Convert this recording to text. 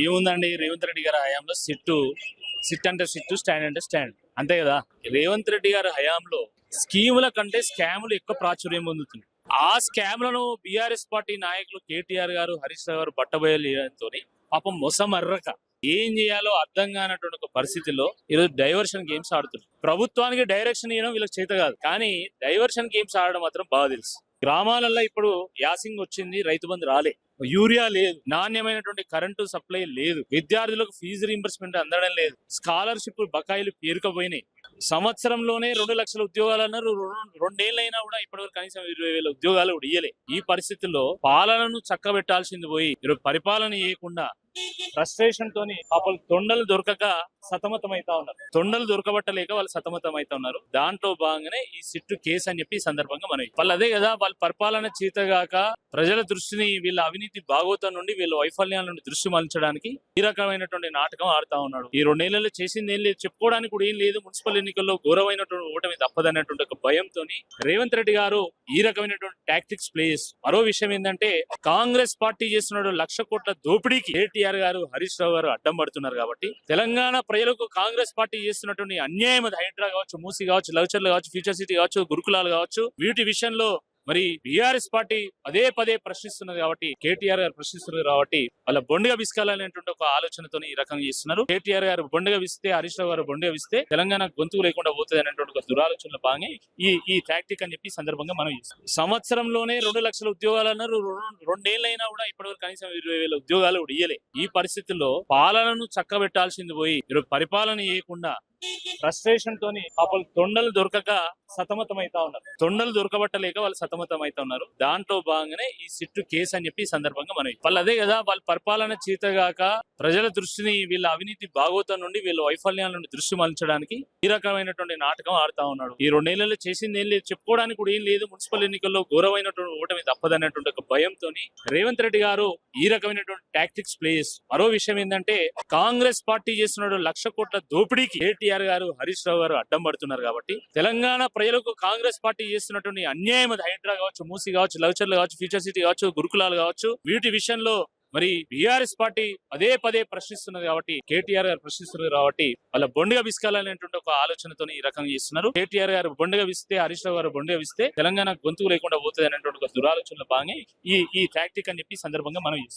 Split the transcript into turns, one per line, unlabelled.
ఏముందండి రేవంత్ రెడ్డి గారి హయాంలో సిట్ అంటే సిట్టు, స్టాండ్ అంటే స్టాండ్, అంతే కదా. రేవంత్ రెడ్డి గారి హయాంలో స్కీముల కంటే స్కాములు ఎక్కువ ప్రాచుర్యం పొందుతుంది. ఆ స్కామ్లను బీఆర్ఎస్ పార్టీ నాయకులు కేటీఆర్ గారు, హరీష్ రావు గారు బట్టబయలుతో పాపం మొసమర్రక ఏం చేయాలో అర్థం కానటువంటి ఒక పరిస్థితిలో ఈరోజు డైవర్షన్ గేమ్స్ ఆడుతున్నారు. ప్రభుత్వానికి డైరెక్షన్ ఇవ్వడం వీళ్ళకి చేత కాదు, కానీ డైవర్షన్ గేమ్స్ ఆడడం మాత్రం బాగా తెలుసు. గ్రామాలలో ఇప్పుడు యాసింగ్ వచ్చింది, రైతు బంధు రాలే, యూరియా లేదు, నాణ్యమైనటువంటి కరెంటు సప్లై లేదు, విద్యార్థులకు ఫీజు రీంబర్స్మెంట్ అందడం లేదు, స్కాలర్షిప్ బకాయిలు పేరుకపోయినాయి. సంవత్సరంలోనే 2 లక్షల ఉద్యోగాలు అన్నారు. రెండేళ్లైనా కూడా ఇప్పటివరకు కనీసం 20,000 ఉద్యోగాలు కూడా ఇయ్యలే. ఈ పరిస్థితుల్లో పాలనను చక్కబెట్టాల్సింది పోయి ఈరోజు పరిపాలన చేయకుండా ఫ్రస్ట్రేషన్ తోని పాపలు తొండలు దొరకక సతమతం అవుతా ఉన్నారు. తొండలు దొరకబట్టలేక వాళ్ళు సతమతం అవుతా ఉన్నారు. దాంట్లో భాగంగానే ఈ సిట్టు కేసు అని చెప్పి ఈ సందర్భంగా మనం వాళ్ళు అదే కదా, వాళ్ళ పరిపాలన చేతగాక ప్రజల దృష్టిని వీళ్ళ అవినీతి భాగోతం నుండి వీళ్ళ వైఫల్యాల నుండి దృష్టి మళ్లించడానికి ఈ రకమైనటువంటి నాటకం ఆడుతా ఉన్నాడు. ఈ 2 నెలల్లో చేసింది ఏం లేదు, చెప్పుకోవడానికి కూడా ఏం లేదు. మున్సిపల్ ఎన్నికల్లో ఘోరమైనటువంటి ఓటమి తప్పదన్నటువంటి ఒక భయంతో రేవంత్ రెడ్డి గారు ఈ రకమైనటువంటి టాక్టిక్స్ ప్లే చేస్తారు. మరో విషయం ఏంటంటే, కాంగ్రెస్ పార్టీ చేస్తున్న 1,00,000 కోట్ల దోపిడీకి కేటీఆర్ గారు, హరీష్ రావు గారు అడ్డం పడుతున్నారు. కాబట్టి తెలంగాణ ప్రజలకు కాంగ్రెస్ పార్టీ చేస్తున్నటువంటి అన్యాయం, హైడ్రా కావచ్చు, మూసీ కావచ్చు, లవచర్లు కావచ్చు, ఫ్యూచర్ సిటీ కావచ్చు, గురుకులాలు కావచ్చు, వీటి విషయంలో మరి బీఆర్ఎస్ పార్టీ పదే ప్రశ్నిస్తున్నది కాబట్టి, కేటీఆర్ గారు ప్రశ్నిస్తున్నారు కాబట్టి వాళ్ళ బొండిగా విసుకాలనేటువంటి ఒక ఆలోచనతో ఈ రకంగా చేస్తున్నారు. కేటీఆర్ గారు బొండిగా విస్తే, హరీష్ రావు గారు బొండిగా విస్తే తెలంగాణ గొంతుకు లేకుండా పోతుంది అనేటువంటి ఒక దురాలోచనలో భాగంగా ఈ టాక్టిక్ అని చెప్పి సందర్భంగా మనం చేస్తాం. సంవత్సరంలోనే 2 లక్షల ఉద్యోగాలు అన్నారు. రెండేళ్లైనా కూడా ఇప్పటివరకు కనీసం 20,000 ఉద్యోగాలు కూడా ఇయ్యలే. ఈ పరిస్థితుల్లో పాలనను చక్కబెట్టాల్సింది పోయి ఈరోజు పరిపాలన చేయకుండా ఫ్రస్ట్రేషన్ తోని పాపలు తొండలు దొరకక సతమతం అవుతా ఉన్నారు. తొండలు దొరకబట్టలేక వాళ్ళు సతమతం అవుతా ఉన్నారు. దాంట్లో భాగంగానే ఈ సిట్టు కేసు అని చెప్పి ఈ సందర్భంగా మనం వాళ్ళు అదే కదా, వాళ్ళ పరిపాలన చేతగాక ప్రజల దృష్టిని వీళ్ళ అవినీతి భాగోతం నుండి వీళ్ళ వైఫల్యాల నుండి దృష్టి మళ్లించడానికి ఈ రకమైనటువంటి నాటకం ఆడుతా ఉన్నాడు. ఈ 2 నెలల్లో చేసింది ఏం లేదు, చెప్పుకోవడానికి కూడా ఏం లేదు. మున్సిపల్ ఎన్నికల్లో ఘోరమైనటువంటి ఓటమి తప్పదన్నటువంటి ఒక భయంతో రేవంత్ రెడ్డి గారు ఈ రకమైనటువంటి టాక్టిక్స్ ప్లే చేస్తారు. మరో విషయం ఏంటంటే, కాంగ్రెస్ పార్టీ చేస్తున్న 1,00,000 కోట్ల దోపిడీకి కేటీఆర్ గారు, హరీష్ రావు గారు అడ్డం పడుతున్నారు. కాబట్టి తెలంగాణ ప్రజలకు కాంగ్రెస్ పార్టీ చేస్తున్నటువంటి అన్యాయం, హైడ్రా కావచ్చు, మూసీ కావచ్చు, లవచర్లు కావచ్చు, ఫ్యూచర్ సిటీ కావచ్చు, గురుకులాలు కావచ్చు, వీటి విషయంలో మరి బీఆర్ఎస్ పార్టీ పదే ప్రశ్నిస్తున్నది కాబట్టి, కేటీఆర్ గారు ప్రశ్నిస్తున్నారు కాబట్టి వాళ్ళ బొండిగా విసుకాలనేటువంటి ఒక ఆలోచనతో ఈ రకంగా చేస్తున్నారు. కేటీఆర్ గారు బొండిగా విస్తే, హరీష్ రావు గారు బొండిగా విస్తే తెలంగాణ గొంతుకు లేకుండా పోతుంది అనేటువంటి ఒక దురాలోచనలో భాగంగా ఈ టాక్టిక్ అని చెప్పి సందర్భంగా మనం